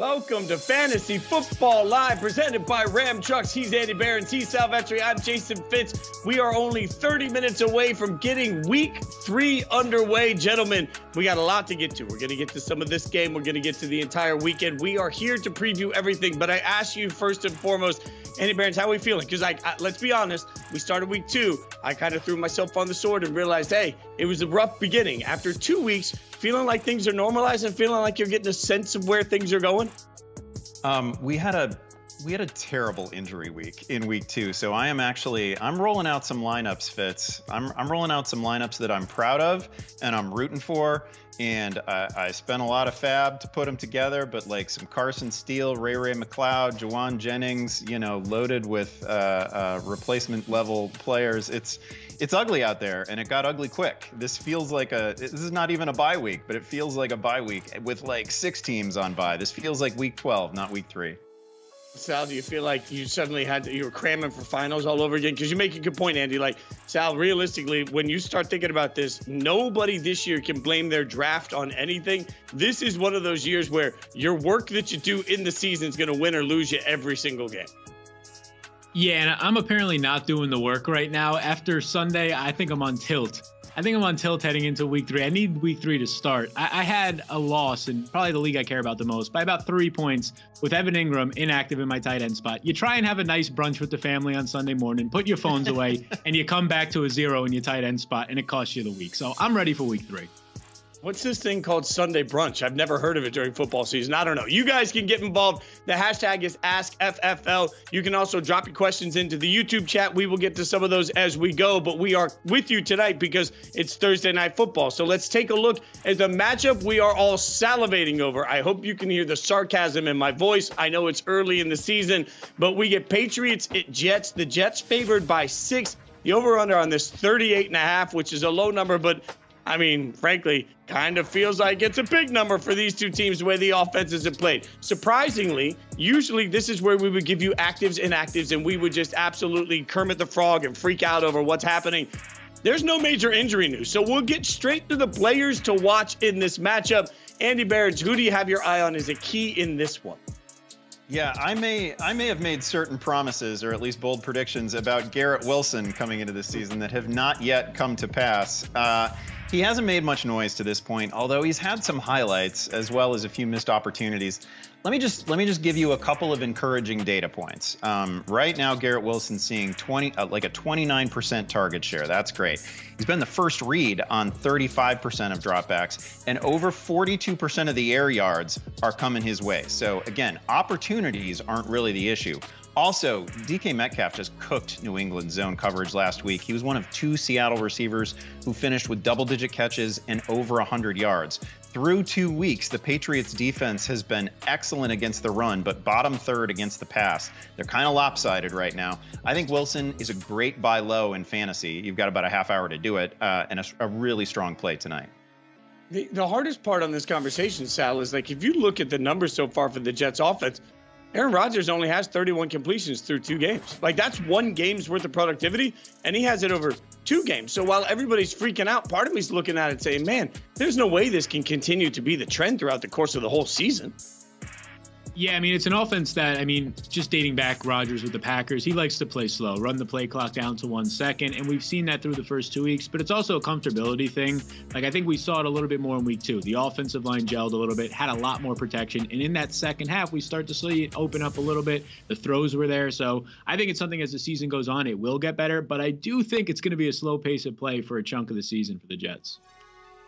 Welcome to Fantasy Football Live, presented by Ram Trucks. He's Andy Behrens, he's Vetri, I'm Jason Fitz. We are only 30 minutes away from getting week 3 underway. Gentlemen, we got a lot to get to. We're going to get to some of this game. We're going to get to the entire weekend. We are here to preview everything, but I ask you first and foremost, Andy Behrens, how are we feeling? Because let's be honest, we started week 2. I kind of threw myself on the sword and realized, hey, it was a rough beginning. After 2 weeks, feeling like things are normalized and feeling like you're getting a sense of where things are going? We had a terrible injury week in week 2, so I'm rolling out some lineups, Fitz. I'm rolling out some lineups that I'm proud of and I'm rooting for, and I spent a lot of fab to put them together, but like some Carson Steele, Ray McLeod, Juwan Jennings, loaded with replacement level players. It's ugly out there, and it got ugly quick. This feels like this is not even a bye week, but it feels like a bye week with like 6 teams on bye. This feels like week 12, not week 3. Sal, do you feel like you suddenly you were cramming for finals all over again? Because you make a good point, Andy. Like, Sal, realistically, when you start thinking about this, nobody this year can blame their draft on anything. This is one of those years where your work that you do in the season is going to win or lose you every single game. Yeah, and I'm apparently not doing the work right now. After Sunday, I think I'm on tilt. Heading into week 3. I need week 3 to start. I had a loss in probably the league I care about the most by about 3 points with Evan Ingram inactive in my tight end spot. You try and have a nice brunch with the family on Sunday morning, put your phones away, and you come back to a 0 in your tight end spot, and it costs you the week. So I'm ready for week 3. What's this thing called Sunday brunch? I've never heard of it during football season. I don't know. You guys can get involved. The hashtag is AskFFL. You can also drop your questions into the YouTube chat. We will get to some of those as we go, but we are with you tonight because it's Thursday Night Football. So let's take a look at the matchup we are all salivating over. I hope you can hear the sarcasm in my voice. I know it's early in the season, but we get Patriots at Jets. The Jets favored by 6. The over-under on this 38.5, which is a low number, but I mean, frankly, kind of feels like it's a big number for these two teams the way the offenses have played. Surprisingly, usually this is where we would give you actives, inactives, and we would just absolutely Kermit the Frog and freak out over what's happening. There's no major injury news, so we'll get straight to the players to watch in this matchup. Andy Behrens, who do you have your eye on as a key in this one? Yeah, I may have made certain promises, or at least bold predictions, about Garrett Wilson coming into this season that have not yet come to pass. He hasn't made much noise to this point, although he's had some highlights as well as a few missed opportunities. Let me just give you a couple of encouraging data points. Right now, Garrett Wilson's seeing a 29% target share. That's great. He's been the first read on 35% of dropbacks, and over 42% of the air yards are coming his way. So again, opportunities aren't really the issue. Also, DK Metcalf just cooked New England zone coverage last week. He was one of 2 Seattle receivers who finished with double-digit catches and over 100 yards. Through 2 weeks, the Patriots defense has been excellent against the run, but bottom third against the pass. They're kind of lopsided right now. I think Wilson is a great buy low in fantasy. You've got about a half hour to do it, and a really strong play tonight. The hardest part on this conversation, Sal, is like if you look at the numbers so far for the Jets offense, Aaron Rodgers only has 31 completions through 2 games. Like, that's 1 game's worth of productivity, and he has it over 2 games. So while everybody's freaking out, part of me's looking at it saying, man, there's no way this can continue to be the trend throughout the course of the whole season. Yeah, I mean, it's an offense that, just dating back Rodgers with the Packers, he likes to play slow, run the play clock down to 1 second, and we've seen that through the first 2 weeks, but it's also a comfortability thing. Like, I think we saw it a little bit more in week 2. The offensive line gelled a little bit, had a lot more protection, and in that second half, we start to see it open up a little bit. The throws were there, so I think it's something as the season goes on, it will get better, but I do think it's going to be a slow pace of play for a chunk of the season for the Jets.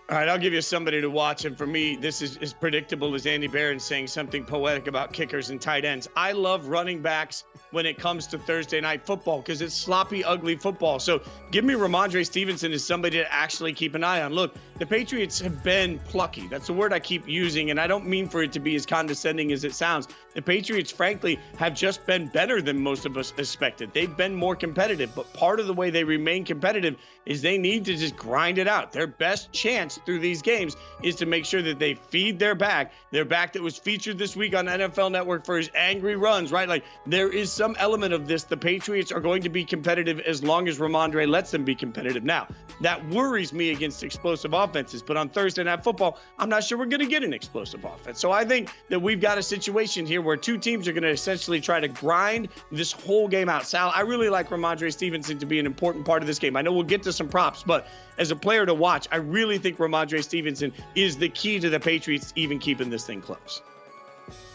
All right, I'll give you somebody to watch. And for me, this is as predictable as Andy Behrens saying something poetic about kickers and tight ends. I love running backs when it comes to Thursday Night Football because it's sloppy, ugly football. So give me Ramondre Stevenson as somebody to actually keep an eye on. Look, the Patriots have been plucky. That's the word I keep using, and I don't mean for it to be as condescending as it sounds. The Patriots, frankly, have just been better than most of us expected. They've been more competitive, but part of the way they remain competitive is they need to just grind it out. Their best chance through these games is to make sure that they feed their back that was featured this week on NFL Network for his angry runs, right? Like, there is some element of this. The Patriots are going to be competitive as long as Ramondre lets them be competitive. Now, that worries me against explosive offense offenses. But on Thursday Night Football, I'm not sure we're going to get an explosive offense. So I think that we've got a situation here where two teams are going to essentially try to grind this whole game out. Sal, I really like Ramondre Stevenson to be an important part of this game. I know we'll get to some props, but as a player to watch, I really think Ramondre Stevenson is the key to the Patriots even keeping this thing close.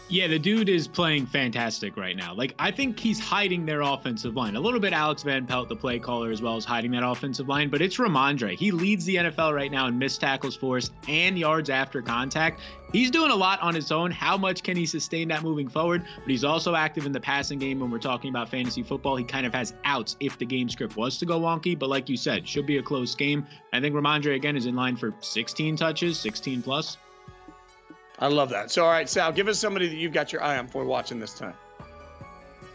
Yeah, the dude is playing fantastic right now. Like, I think he's hiding their offensive line. A little bit Alex Van Pelt, the play caller, as well, as hiding that offensive line, but it's Ramondre. He leads the NFL right now in missed tackles forced and yards after contact. He's doing a lot on his own. How much can he sustain that moving forward? But he's also active in the passing game when we're talking about fantasy football. He kind of has outs if the game script was to go wonky, but like you said, should be a close game. I think Ramondre, again, is in line for 16 touches, 16 plus. I love that. So, all right, Sal, give us somebody that you've got your eye on for watching this time.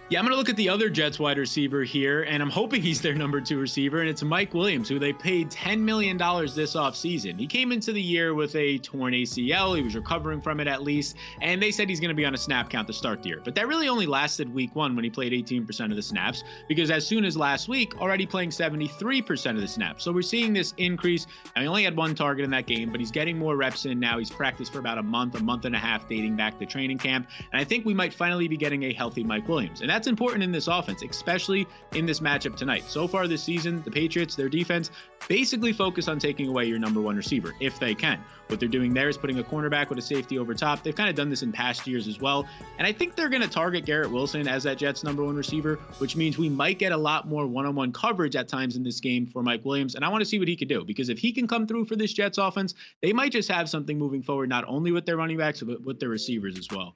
Yeah, I'm going to look at the other Jets wide receiver here, and I'm hoping he's their number 2 receiver, and it's Mike Williams, who they paid $10 million this offseason. He came into the year with a torn ACL. He was recovering from it at least, and they said he's going to be on a snap count to start the year. But that really only lasted week 1 when he played 18% of the snaps, because as soon as last week, already playing 73% of the snaps. So we're seeing this increase, and he only had 1 target in that game, but he's getting more reps in now. He's practiced for about a month and a half dating back to training camp, and I think we might finally be getting a healthy Mike Williams. And that's important in this offense, especially in this matchup tonight. So far this season, the Patriots, their defense, basically focus on taking away your number 1 receiver, if they can. What they're doing there is putting a cornerback with a safety over top. They've kind of done this in past years as well. And I think they're going to target Garrett Wilson as that Jets number 1 receiver, which means we might get a lot more one-on-one coverage at times in this game for Mike Williams. And I want to see what he could do, because if he can come through for this Jets offense, they might just have something moving forward, not only with their running backs, but with their receivers as well.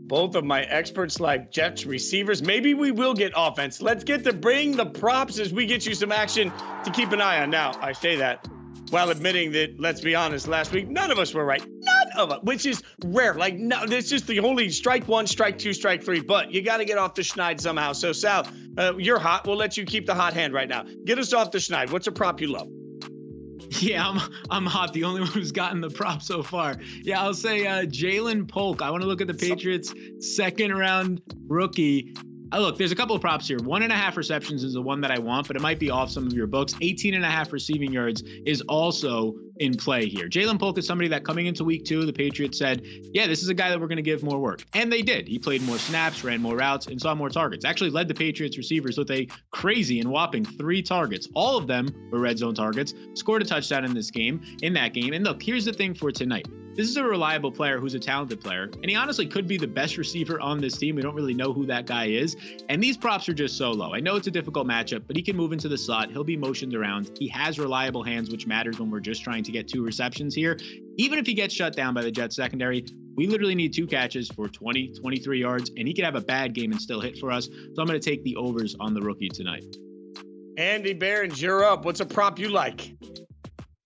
Both of my experts like Jets receivers. Maybe we will get offense. Let's get to bring the props as we get you some action to keep an eye on. Now, I say that while admitting that, let's be honest, last week, none of us were right. None of us, which is rare. Like, no, it's just the only strike 1, strike 2, strike 3. But you got to get off the schneid somehow. So, Sal, you're hot. We'll let you keep the hot hand right now. Get us off the schneid. What's a prop you love? Yeah, I'm hot. The only one who's gotten the prop so far. Yeah, I'll say Jalen Polk. I want to look at the Patriots' second-round rookie. Look, there's a couple of props here. 1.5 receptions is the one that I want, but it might be off some of your books. 18.5 receiving yards is also in play here. Jalen Polk is somebody that coming into week 2, the Patriots said, yeah, this is a guy that we're going to give more work. And they did. He played more snaps, ran more routes, and saw more targets. Actually led the Patriots receivers with a crazy and whopping 3 targets. All of them were red zone targets. Scored a touchdown in that game. And look, here's the thing for tonight. This is a reliable player who's a talented player, and he honestly could be the best receiver on this team. We don't really know who that guy is, and these props are just so low. I know it's a difficult matchup, but he can move into the slot. He'll be motioned around. He has reliable hands, which matters when we're just trying to get 2 receptions here. Even if he gets shut down by the Jets secondary, we literally need 2 catches for 20, 23 yards, and he could have a bad game and still hit for us. So I'm going to take the overs on the rookie tonight. Andy Behrens, you're up. What's a prop you like?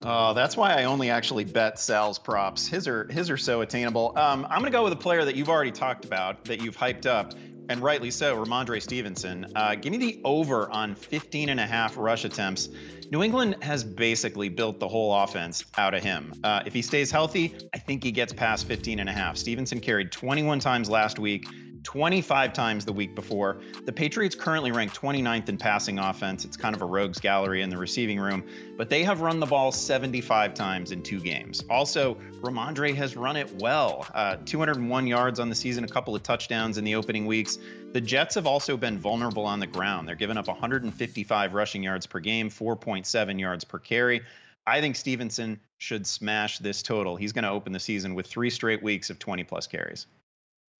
Oh, that's why I only actually bet Sal's props. His are so attainable. I'm going to go with a player that you've already talked about, that you've hyped up, and rightly so, Ramondre Stevenson. Give me the over on 15.5 rush attempts. New England has basically built the whole offense out of him. If he stays healthy, I think he gets past 15.5. Stevenson carried 21 times last week, 25 times the week before. The Patriots currently rank 29th in passing offense. It's kind of a rogues gallery in the receiving room, but they have run the ball 75 times in 2 games. Also, Ramondre has run it well. 201 yards on the season, a couple of touchdowns in the opening weeks. The Jets have also been vulnerable on the ground. They're giving up 155 rushing yards per game, 4.7 yards per carry. I think Stevenson should smash this total. He's going to open the season with 3 straight weeks of 20-plus carries.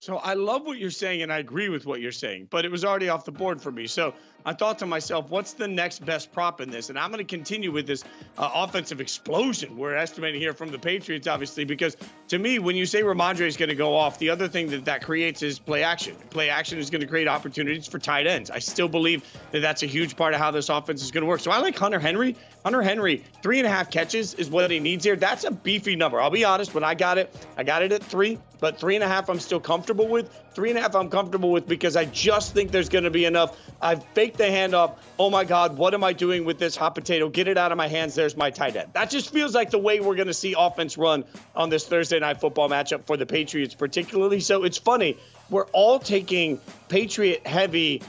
So I love what you're saying, and I agree with what you're saying, but it was already off the board for me. So I thought to myself, what's the next best prop in this? And I'm going to continue with this offensive explosion we're estimating here from the Patriots, obviously, because to me, when you say Ramondre is going to go off, the other thing that creates is play action. Play action is going to create opportunities for tight ends. I still believe that that's a huge part of how this offense is going to work. So I like Hunter Henry. Hunter Henry, 3.5 catches is what he needs here. That's a beefy number. I'll be honest, when I got it at 3, but 3.5 I'm still comfortable with. 3.5 I'm comfortable with because I just think there's going to be enough. I've faked the handoff. Oh my God, what am I doing with this hot potato? Get it out of my hands. There's my tight end. That just feels like the way we're going to see offense run on this Thursday Night Football matchup for the Patriots particularly. So it's funny. We're all taking Patriot heavy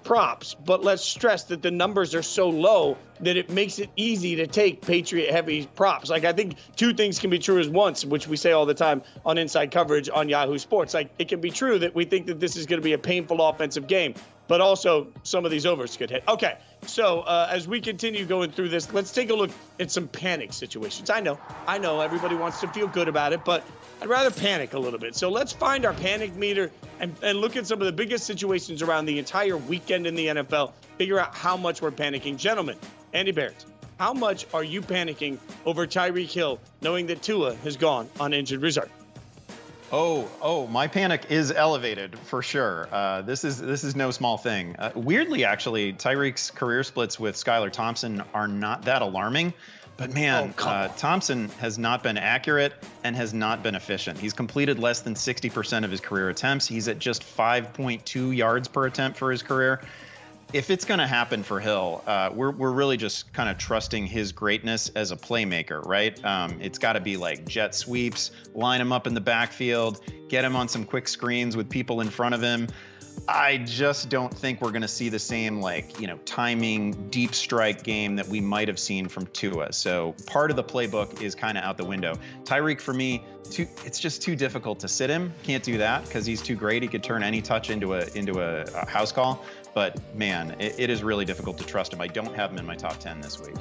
props, but let's stress that the numbers are so low that it makes it easy to take Patriot-heavy props. Like, I think two things can be true at once, which we say all the time on Inside Coverage on Yahoo Sports. Like, it can be true that we think that this is going to be a painful offensive game, but also some of these overs could hit. Okay, so as we continue going through this, let's take a look at some panic situations. I know everybody wants to feel good about it, but I'd rather panic a little bit. So let's find our panic meter and look at some of the biggest situations around the entire weekend in the NFL, figure out how much we're panicking. Gentlemen, Andy Behrens, how much are you panicking over Tyreek Hill, knowing that Tua has gone on injured reserve? Oh, my panic is elevated for sure. This is no small thing. Weirdly, actually, Tyreek's career splits with Skylar Thompson are not that alarming. But man, Thompson has not been accurate and has not been efficient. He's completed less than 60% of his career attempts. He's at just 5.2 yards per attempt for his career. If it's going to happen for Hill, we're really just kind of trusting his greatness as a playmaker, right? It's got to be like jet sweeps, line him up in the backfield, get him on some quick screens with people in front of him. I just don't think we're going to see the same, timing, deep strike game that we might have seen from Tua. So part of the playbook is kind of out the window. Tyreek, for me, it's just too difficult to sit him. Can't do that because he's too great. He could turn any touch into a house call. But man, it is really difficult to trust him. I don't have him in my top 10 this week.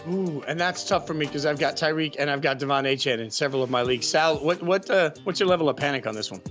Ooh, and that's tough for me because I've got Tyreek and I've got Devon Achane in several of my leagues. Sal, what's your level of panic on this one?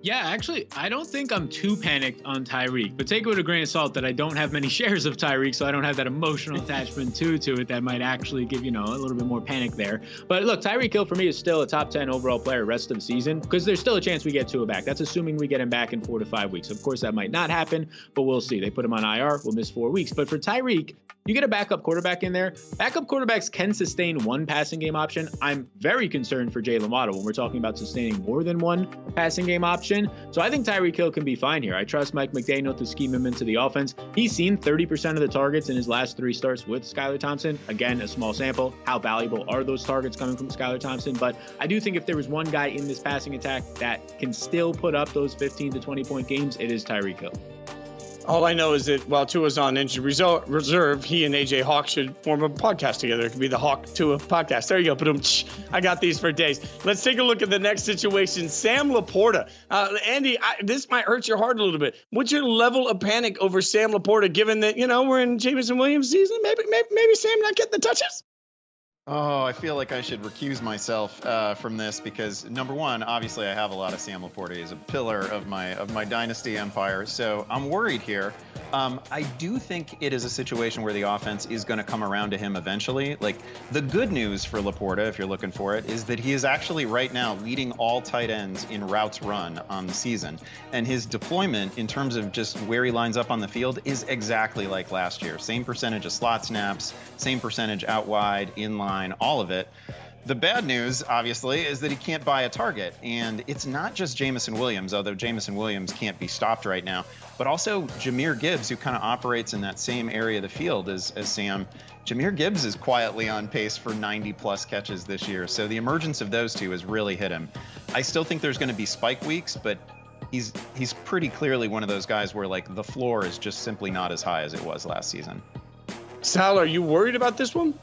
Yeah, actually, I don't think I'm too panicked on Tyreek, but take it with a grain of salt that I don't have many shares of Tyreek, so I don't have that emotional attachment to it that might actually give, a little bit more panic there. But look, Tyreek Hill for me is still a top 10 overall player rest of the season because there's still a chance we get Tua back. That's assuming we get him back in 4 to 5 weeks. Of course, that might not happen, but we'll see. They put him on IR. We'll miss 4 weeks. But for Tyreek, you get a backup quarterback in there. Backup quarterbacks can sustain one passing game option. I'm very concerned for Jalen Waddle when we're talking about sustaining more than one passing game option. So I think Tyreek Hill can be fine here. I trust Mike McDaniel to scheme him into the offense. He's seen 30% of the targets in his last 3 starts with Skylar Thompson. Again, a small sample. How valuable are those targets coming from Skylar Thompson? But I do think if there was one guy in this passing attack that can still put up those 15 to 20 point games, it is Tyreek Hill. All I know is that while Tua's on injured reserve, he and AJ Hawk should form a podcast together. It could be the Hawk Tua podcast. There you go. I got these for days. Let's take a look at the next situation. Sam LaPorta. Andy, this might hurt your heart a little bit. What's your level of panic over Sam LaPorta, given that, we're in Jameson Williams season? Maybe Sam not getting the touches? Oh, I feel like I should recuse myself from this because, number one, obviously I have a lot of Sam LaPorta. He's a pillar of my dynasty empire, so I'm worried here. I do think it is a situation where the offense is going to come around to him eventually. Like, the good news for LaPorta, if you're looking for it, is that he is actually right now leading all tight ends in routes run on the season. And his deployment in terms of just where he lines up on the field is exactly like last year. Same percentage of slot snaps, same percentage out wide, in line, all of it. The bad news, obviously, is that he can't buy a target. And it's not just Jameson Williams, although Jameson Williams can't be stopped right now, but also Jahmyr Gibbs, who kind of operates in that same area of the field as Sam. Jahmyr Gibbs is quietly on pace for 90-plus catches this year. So the emergence of those two has really hit him. I still think there's going to be spike weeks, but he's pretty clearly one of those guys where, the floor is just simply not as high as it was last season. Sal, are you worried about this one?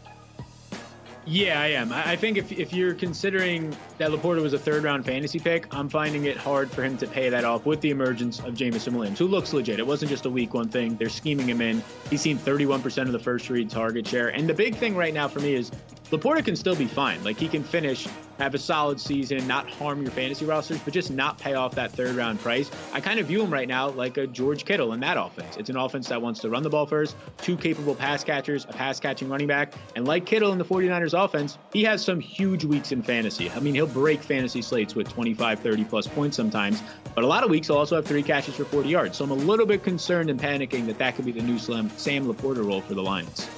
Yeah, I am. I think if you're considering that LaPorta was a third-round fantasy pick, I'm finding it hard for him to pay that off with the emergence of Jameson Williams, who looks legit. It wasn't just a week one thing. They're scheming him in. He's seen 31% of the first read target share. And the big thing right now for me is LaPorta can still be fine. He can finish, have a solid season, not harm your fantasy rosters, but just not pay off that third-round price. I kind of view him right now like a George Kittle in that offense. It's an offense that wants to run the ball first, 2 capable pass catchers, a pass-catching running back, and like Kittle in the 49ers offense, he has some huge weeks in fantasy. I mean, he'll break fantasy slates with 25, 30-plus points sometimes, but a lot of weeks he'll also have 3 catches for 40 yards. So I'm a little bit concerned and panicking that could be the new Sam LaPorta role for the Lions.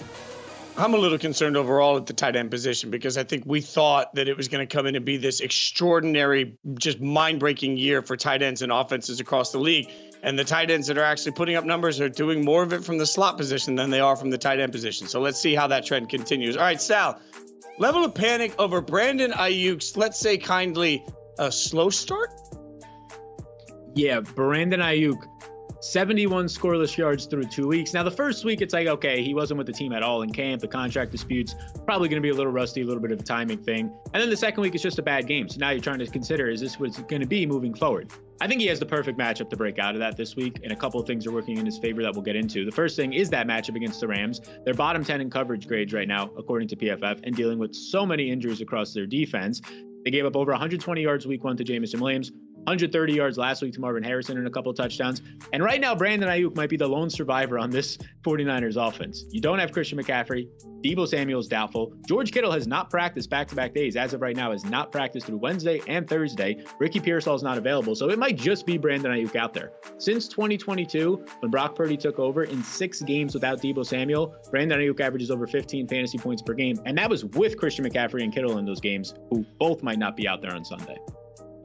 I'm a little concerned overall at the tight end position because I think we thought that it was going to come in and be this extraordinary, just mind-breaking year for tight ends and offenses across the league. And the tight ends that are actually putting up numbers are doing more of it from the slot position than they are from the tight end position. So let's see how that trend continues. All right, Sal, level of panic over Brandon Aiyuk's, let's say kindly, a slow start? Yeah, Brandon Aiyuk 71 scoreless yards through 2 weeks. Now, the first week, it's like, okay, he wasn't with the team at all in camp. The contract disputes, probably going to be a little rusty, a little bit of a timing thing. And then the second week, it's just a bad game. So now you're trying to consider, is this what it's going to be moving forward? I think he has the perfect matchup to break out of that this week, and a couple of things are working in his favor that we'll get into. The first thing is that matchup against the Rams. They're bottom 10 in coverage grades right now, according to PFF, and dealing with so many injuries across their defense. They gave up over 120 yards week 1 to Jameson Williams, 130 yards last week to Marvin Harrison and a couple of touchdowns. And right now, Brandon Aiyuk might be the lone survivor on this 49ers offense. You don't have Christian McCaffrey. Deebo Samuel's doubtful. George Kittle has not practiced back-to-back days. As of right now, has not practiced through Wednesday and Thursday. Ricky Pearsall's not available, so it might just be Brandon Aiyuk out there. Since 2022, when Brock Purdy took over, in 6 games without Deebo Samuel, Brandon Aiyuk averages over 15 fantasy points per game. And that was with Christian McCaffrey and Kittle in those games, who both might not be out there on Sunday.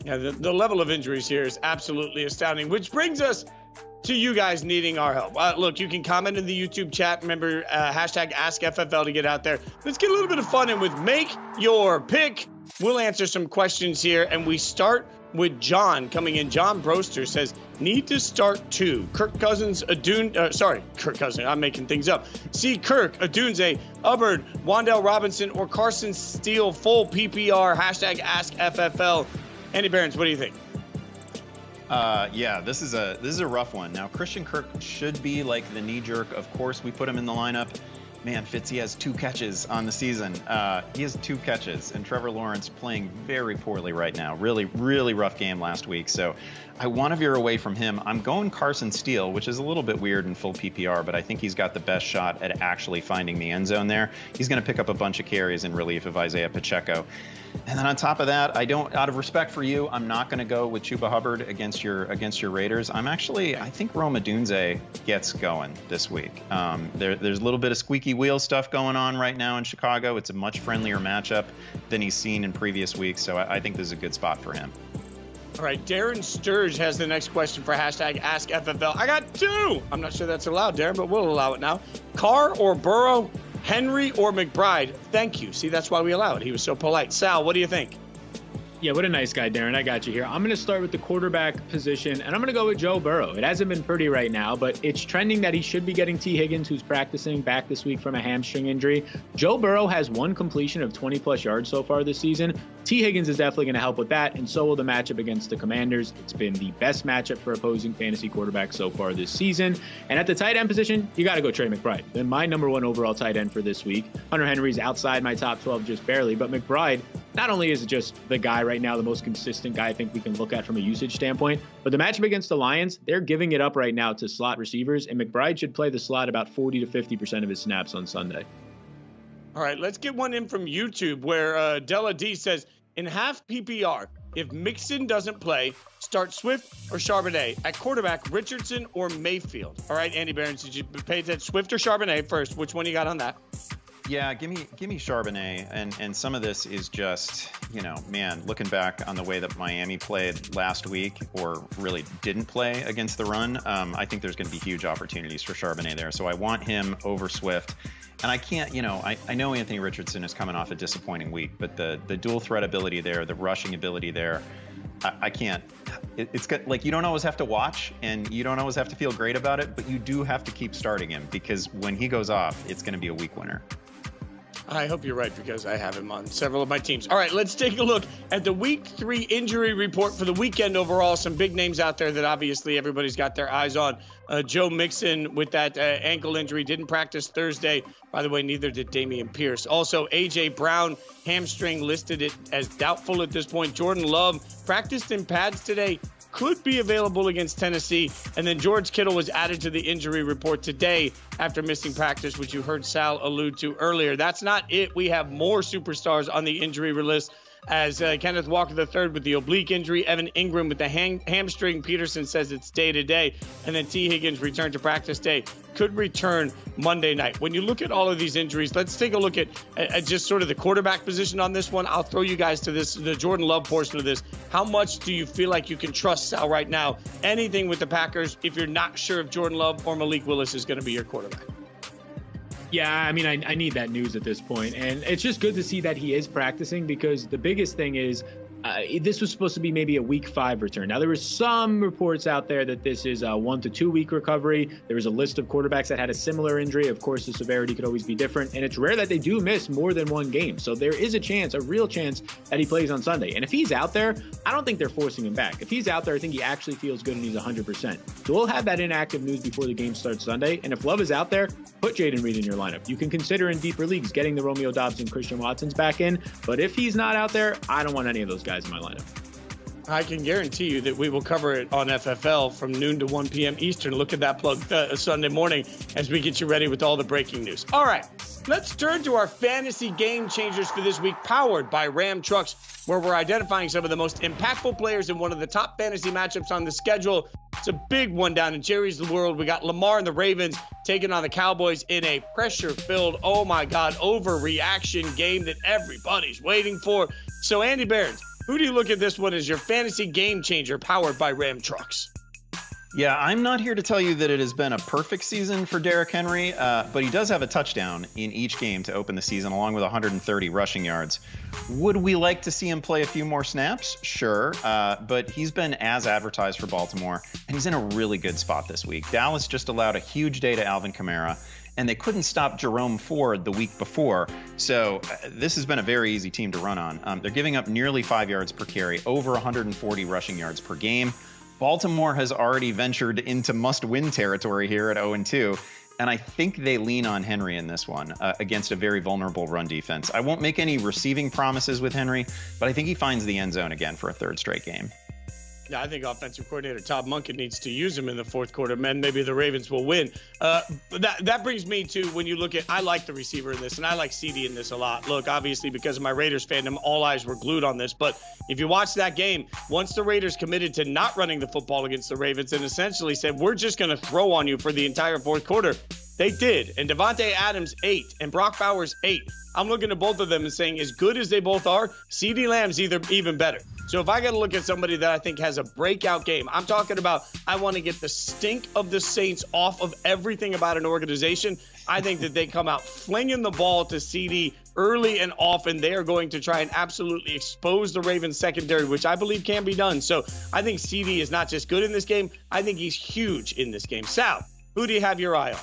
Yeah, the level of injuries here is absolutely astounding, which brings us to you guys needing our help. Look, you can comment in the YouTube chat. Remember, hashtag AskFFL to get out there. Let's get a little bit of fun in with Make Your Pick. We'll answer some questions here, and we start with John coming in. John Broster says, need to start 2. Kirk Cousins, Kirk Cousins, I'm making things up. See Kirk, Adunze, Hubbard, Wan'Dale Robinson, or Carson Steele, full PPR, hashtag AskFFL. Andy Behrens, what do you think? Yeah, this is a rough one. Now, Christian Kirk should be like the knee jerk. Of course, we put him in the lineup. Man, Fitz, he has 2 catches on the season. He has 2 catches, and Trevor Lawrence playing very poorly right now. Really, really rough game last week. So I want to veer away from him. I'm going Carson Steele, which is a little bit weird in full PPR, but I think he's got the best shot at actually finding the end zone there. He's going to pick up a bunch of carries in relief of Isaiah Pacheco. And then on top of that, out of respect for you, I'm not going to go with Chuba Hubbard against your Raiders. I think Rome Odunze gets going this week. There's a little bit of squeaky wheel stuff going on right now in Chicago. It's a much friendlier matchup than he's seen in previous weeks, so I think this is a good spot for him. All right, Darren Sturge has the next question for hashtag AskFFL. I got 2. I'm not sure that's allowed, Darren, but we'll allow it now. Carr or Burrow, Henry or McBride? Thank you. See, that's why we allow it. He was so polite. Sal, what do you think? Yeah, what a nice guy, Darren. I got you here. I'm going to start with the quarterback position, and I'm going to go with Joe Burrow. It hasn't been pretty right now, but it's trending that he should be getting T. Higgins, who's practicing back this week from a hamstring injury. Joe Burrow has 1 completion of 20-plus yards so far this season. T. Higgins is definitely going to help with that, and so will the matchup against the Commanders. It's been the best matchup for opposing fantasy quarterbacks so far this season. And at the tight end position, you got to go Trey McBride. Then my number 1 overall tight end for this week. Hunter Henry's outside my top 12 just barely, but McBride, not only is it just the guy right now, the most consistent guy I think we can look at from a usage standpoint, but the matchup against the Lions, they're giving it up right now to slot receivers, and McBride should play the slot about 40 to 50% of his snaps on Sunday. All right, let's get one in from YouTube where Della D says, in half PPR, if Mixon doesn't play, start Swift or Charbonnet. At quarterback, Richardson or Mayfield. All right, Andy Behrens, did you pay attention? Swift or Charbonnet first? Which one you got on that? Yeah, give me Charbonnet, and some of this is just, looking back on the way that Miami played last week, or really didn't play against the run, I think there's going to be huge opportunities for Charbonnet there. So I want him over Swift. And I can't, I know Anthony Richardson is coming off a disappointing week, but the dual threat ability there, the rushing ability there, I can't. It's got, like, you don't always have to watch and you don't always have to feel great about it, but you do have to keep starting him, because when he goes off, it's going to be a week winner. I hope you're right, because I have him on several of my teams. All right, let's take a look at the Week 3 injury report for the weekend overall. Some big names out there that obviously everybody's got their eyes on. Joe Mixon with that ankle injury didn't practice Thursday. By the way, neither did Dameon Pierce. Also, A.J. Brown, hamstring, listed it as doubtful at this point. Jordan Love practiced in pads today, could be available against Tennessee. And then George Kittle was added to the injury report today after missing practice, which you heard Sal allude to earlier. That's not it. We have more superstars on the injury list, as Kenneth Walker III with the oblique injury, Evan Ingram with the hamstring. Peterson says it's day-to-day. And then T. Higgins returned to practice day, could return Monday night. When you look at all of these injuries, let's take a look at just sort of the quarterback position on this one. I'll throw you guys to the Jordan Love portion of this. How much do you feel like you can trust Sal right now? Anything with the Packers if you're not sure if Jordan Love or Malik Willis is going to be your quarterback? Yeah, I mean, I need that news at this point. And it's just good to see that he is practicing, because the biggest thing is this was supposed to be maybe a week 5 return. Now, there were some reports out there that this is a 1 to 2 week recovery. There was a list of quarterbacks that had a similar injury. Of course, the severity could always be different, and it's rare that they do miss more than one game. So there is a chance, a real chance, that he plays on Sunday. And if he's out there, I don't think they're forcing him back. If he's out there, I think he actually feels good and he's 100%. So we'll have that inactive news before the game starts Sunday. And if Love is out there, put Jaden Reed in your lineup. You can consider in deeper leagues getting the Romeo Doubs and Christian Watsons back in. But if he's not out there, I don't want any of those guys in my lineup. I can guarantee you that we will cover it on FFL from noon to 1 p.m. Eastern. Look at that plug Sunday morning as we get you ready with all the breaking news. All right, let's turn to our fantasy game changers for this week, powered by Ram Trucks, where we're identifying some of the most impactful players in one of the top fantasy matchups on the schedule. It's a big one down in Jerry's world. We got Lamar and the Ravens taking on the Cowboys in a pressure-filled, oh my God, overreaction game that everybody's waiting for. So Andy Behrens, who do you look at this one as your fantasy game changer powered by Ram Trucks? Yeah, I'm not here to tell you that it has been a perfect season for Derrick Henry, but he does have a touchdown in each game to open the season, along with 130 rushing yards. Would we like to see him play a few more snaps? Sure, but he's been as advertised for Baltimore, and he's in a really good spot this week. Dallas just allowed a huge day to Alvin Kamara, and they couldn't stop Jerome Ford the week before. So this has been a very easy team to run on. They're giving up nearly 5 yards per carry, over 140 rushing yards per game. Baltimore has already ventured into must-win territory here at 0-2, and I think they lean on Henry in this one against a very vulnerable run defense. I won't make any receiving promises with Henry, but I think he finds the end zone again for a third straight game. Yeah, I think offensive coordinator Todd Monken needs to use him in the fourth quarter. Man, maybe the Ravens will win. That brings me to when you look at, I like the receiver in this, and I like CD in this a lot. Look, obviously, because of my Raiders fandom, all eyes were glued on this. But if you watch that game, once the Raiders committed to not running the football against the Ravens and essentially said, we're just going to throw on you for the entire fourth quarter, they did. And Devontae Adams, 8, and Brock Bowers, 8. I'm looking at both of them and saying, as good as they both are, CD Lamb's even better. So if I got to look at somebody that I think has a breakout game, I'm talking about I want to get the stink of the Saints off of everything about an organization. I think that they come out flinging the ball to CD early and often. They are going to try and absolutely expose the Ravens secondary, which I believe can be done. So I think CD is not just good in this game. I think he's huge in this game. Sal, who do you have your eye on?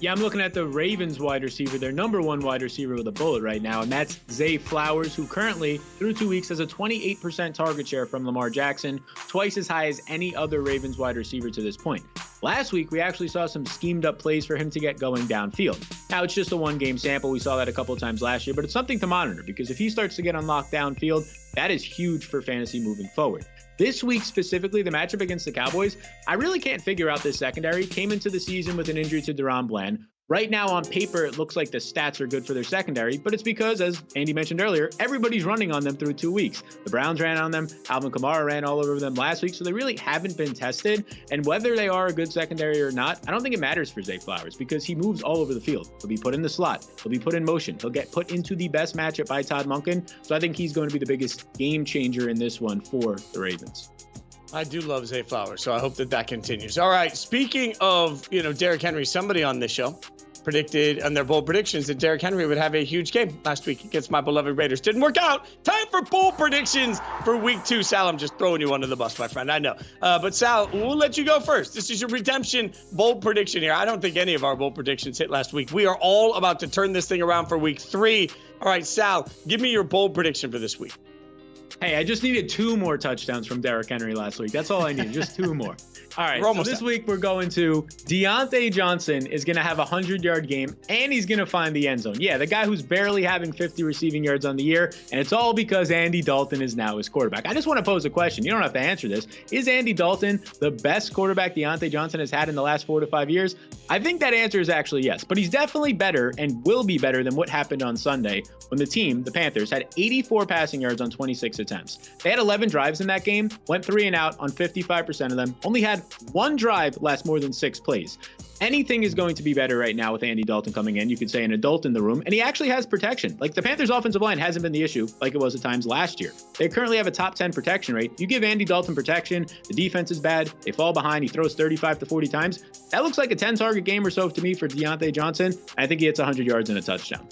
Yeah, I'm looking at the Ravens wide receiver, their number 1 wide receiver with a bullet right now, and that's Zay Flowers, who currently, through 2 weeks, has a 28% target share from Lamar Jackson, twice as high as any other Ravens wide receiver to this point. Last week, we actually saw some schemed up plays for him to get going downfield. Now, it's just a 1-game sample. We saw that a couple of times last year, but it's something to monitor because if he starts to get unlocked downfield, that is huge for fantasy moving forward. This week specifically, the matchup against the Cowboys, I really can't figure out this secondary. Came into the season with an injury to Deron Bland. Right now on paper, it looks like the stats are good for their secondary, but it's because, as Andy mentioned earlier, everybody's running on them through 2 weeks. The Browns ran on them. Alvin Kamara ran all over them last week, so they really haven't been tested. And whether they are a good secondary or not, I don't think it matters for Zay Flowers because he moves all over the field. He'll be put in the slot. He'll be put in motion. He'll get put into the best matchup by Todd Monken. So I think he's going to be the biggest game changer in this one for the Ravens. I do love Zay Flowers, so I hope that continues. All right, speaking of, Derrick Henry, somebody on this show predicted on their bold predictions that Derrick Henry would have a huge game last week against my beloved Raiders. Didn't work out. Time for bold predictions for week 2. Sal, I'm just throwing you under the bus, my friend. I know. But Sal, we'll let you go first. This is your redemption bold prediction here. I don't think any of our bold predictions hit last week. We are all about to turn this thing around for week 3. All right, Sal, give me your bold prediction for this week. Hey, I just needed 2 more touchdowns from Derrick Henry last week. That's all I needed, just 2 more. All right, so this week we're going to Diontae Johnson is going to have a 100-yard game, and he's going to find the end zone. Yeah, the guy who's barely having 50 receiving yards on the year, and it's all because Andy Dalton is now his quarterback. I just want to pose a question. You don't have to answer this. Is Andy Dalton the best quarterback Diontae Johnson has had in the last 4 to 5 years? I think that answer is actually yes, but he's definitely better and will be better than what happened on Sunday when the team, the Panthers, had 84 passing yards on 26 attempts. They had 11 drives in that game, went 3 and out on 55% of them, only had 1 drive last more than 6 plays. Anything is going to be better right now with Andy Dalton coming in. You could say an adult in the room, and he actually has protection. Like, the Panthers' offensive line hasn't been the issue like it was at times last year. They currently have a top 10 protection rate. You give Andy Dalton protection, the defense is bad, they fall behind, he throws 35 to 40 times. That looks like a 10-target game or so to me for Diontae Johnson. I think he hits 100 yards and a touchdown.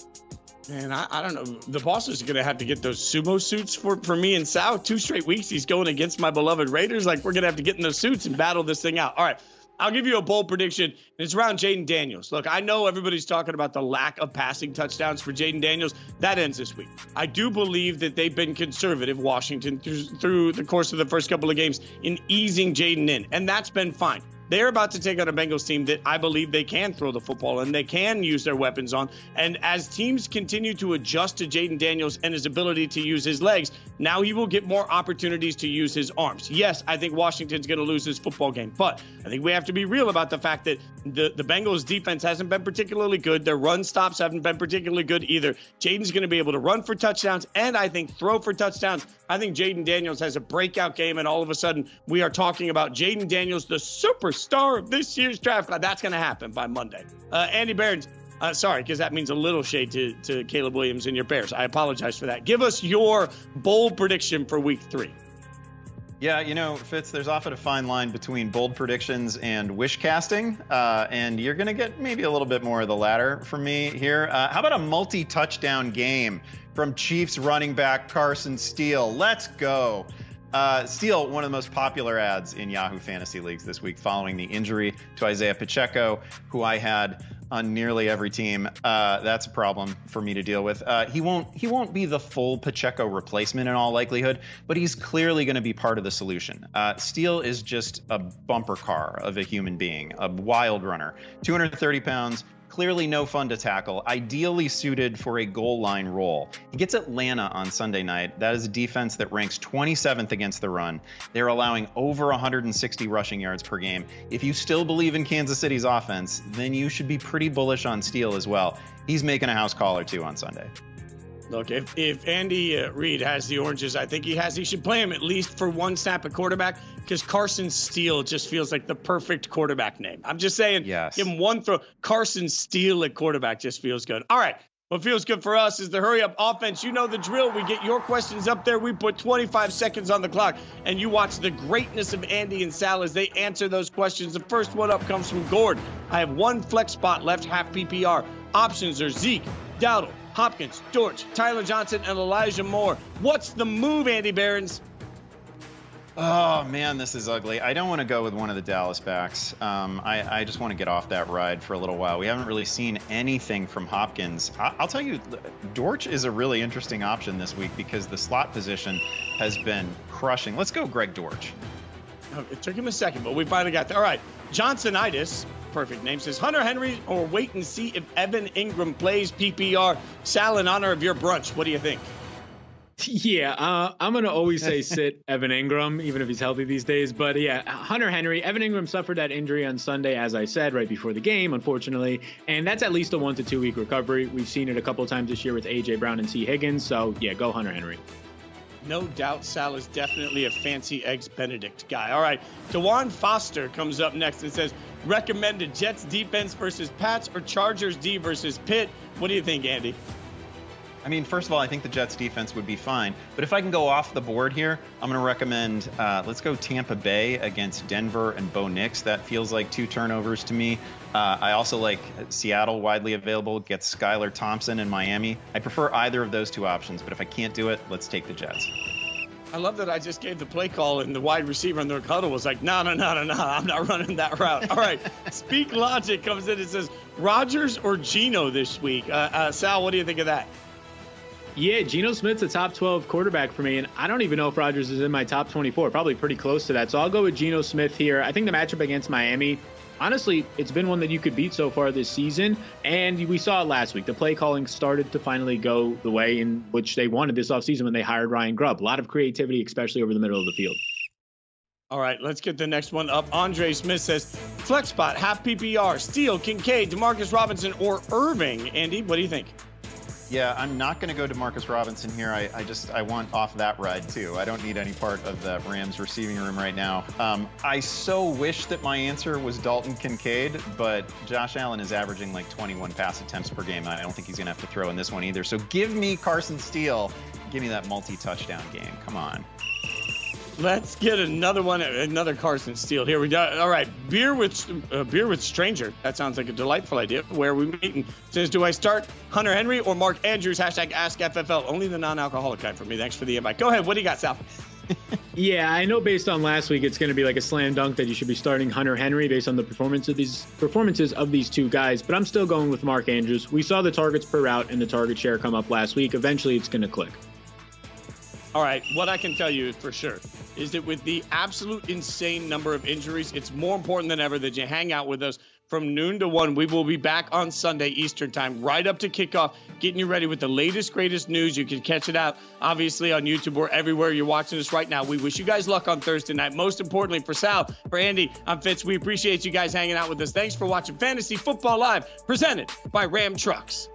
Man, I don't know. The Bosses are going to have to get those sumo suits for me and Sal. 2 straight weeks he's going against my beloved Raiders. Like, we're going to have to get in those suits and battle this thing out. All right. I'll give you a bold prediction, and it's around Jaden Daniels. Look, I know everybody's talking about the lack of passing touchdowns for Jaden Daniels. That ends this week. I do believe that they've been conservative, Washington, through the course of the first couple of games in easing Jaden in, and that's been fine. They're about to take on a Bengals team that I believe they can throw the football and they can use their weapons on. And as teams continue to adjust to Jaden Daniels and his ability to use his legs, now he will get more opportunities to use his arms. Yes, I think Washington's going to lose this football game, but I think we have to be real about the fact that the Bengals defense hasn't been particularly good. Their run stops haven't been particularly good either. Jaden's going to be able to run for touchdowns and I think throw for touchdowns. I think Jaden Daniels has a breakout game, and all of a sudden we are talking about Jaden Daniels, the superstar of this year's draft class. That's going to happen by Monday. Andy Behrens, sorry, because that means a little shade to Caleb Williams and your Bears. I apologize for that. Give us your bold prediction for week 3. Yeah, you know, Fitz, there's often a fine line between bold predictions and wish casting, and you're going to get maybe a little bit more of the latter from me here. How about a multi-touchdown game from Chiefs running back Carson Steele? Let's go. Steele, one of the most popular ads in Yahoo fantasy leagues this week following the injury to Isaiah Pacheco, who I had on nearly every team. That's a problem for me to deal with. He won't be the full Pacheco replacement in all likelihood, but he's clearly going to be part of the solution. Steele is just a bumper car of a human being, a wild runner, 230 pounds, clearly no fun to tackle, ideally suited for a goal line role. He gets Atlanta on Sunday night. That is a defense that ranks 27th against the run. They're allowing over 160 rushing yards per game. If you still believe in Kansas City's offense, then you should be pretty bullish on Steele as well. He's making a house call or two on Sunday. Look, if Andy Reid has the oranges, I think he should play him at least for one snap at quarterback, because Carson Steele just feels like the perfect quarterback name. I'm just saying, yes. Give him one throw. Carson Steele at quarterback just feels good. All right. What feels good for us is the hurry-up offense. You know the drill. We get your questions up there. We put 25 seconds on the clock, and you watch the greatness of Andy and Sal as they answer those questions. The first one up comes from Gord. I have one flex spot left, half PPR. Options are Zeke, Dowdle, Hopkins, Dortch, Tyler Johnson, and Elijah Moore. What's the move, Andy Behrens? Oh, man, this is ugly. I don't want to go with one of the Dallas backs. I just want to get off that ride for a little while. We haven't really seen anything from Hopkins. I'll tell you, Dortch is a really interesting option this week because the slot position has been crushing. Let's go Greg Dortch. Oh, it took him a second, but we finally got there. All right, Johnsonitis, perfect name, says Hunter Henry or wait and see if Evan Ingram plays PPR. Sal, in honor of your brunch, what do you think? Yeah, I'm going to always say sit Evan Ingram, even if he's healthy these days. But yeah, Hunter Henry, Evan Ingram suffered that injury on Sunday, as I said, right before the game, unfortunately. And that's at least a 1 to 2 week recovery. We've seen it a couple of times this year with A.J. Brown and T. Higgins. So yeah, go Hunter Henry. No doubt Sal is definitely a fancy Eggs Benedict guy. All right, DeJuan Foster comes up next and says, recommended Jets defense versus Pats or Chargers D versus Pitt. What do you think, Andy? I mean, first of all, I think the Jets defense would be fine. But if I can go off the board here, I'm going to recommend let's go Tampa Bay against Denver and Bo Nix. That feels like 2 turnovers to me. I also like Seattle, widely available, gets Skylar Thompson in Miami. I prefer either of those 2 options, but if I can't do it, let's take the Jets. I love that I just gave the play call and the wide receiver in the huddle was like, no, I'm not running that route. All right, Speak Logic comes in and says, Rodgers or Geno this week? Sal, what do you think of that? Yeah, Geno Smith's a top 12 quarterback for me, and I don't even know if Rodgers is in my top 24. Probably pretty close to that. So I'll go with Geno Smith here. I think the matchup against Miami, honestly, it's been one that you could beat so far this season, and we saw it last week. The play calling started to finally go the way in which they wanted this offseason when they hired Ryan Grubb. A lot of creativity, especially over the middle of the field. All right, let's get the next one up. Andre Smith says, flex spot, half PPR, Steele, Kincaid, Demarcus Robinson, or Irving. Andy, what do you think? Yeah, I'm not going to go to Demarcus Robinson here. I want off that ride too. I don't need any part of the Rams receiving room right now. I so wish that my answer was Dalton Kincaid, but Josh Allen is averaging like 21 pass attempts per game. I don't think he's going to have to throw in this one either. So give me Carson Steele. Give me that multi-touchdown game. Come on. Let's get another one, another Carson Steele. Here we go. All right, beer with stranger. That sounds like a delightful idea. Where are we meeting? Says, do I start Hunter Henry or Mark Andrews? Hashtag AskFFL. Only the non-alcoholic kind for me. Thanks for the invite. Go ahead. What do you got, Sal? Yeah, I know based on last week, it's going to be like a slam dunk that you should be starting Hunter Henry based on the performances of these two guys. But I'm still going with Mark Andrews. We saw the targets per route and the target share come up last week. Eventually, it's going to click. All right, what I can tell you for sure is that with the absolute insane number of injuries, it's more important than ever that you hang out with us from noon to 1. We will be back on Sunday Eastern time, right up to kickoff, getting you ready with the latest, greatest news. You can catch it out, obviously, on YouTube or everywhere you're watching us right now. We wish you guys luck on Thursday night. Most importantly, for Sal, for Andy, I'm Fitz. We appreciate you guys hanging out with us. Thanks for watching Fantasy Football Live, presented by Ram Trucks.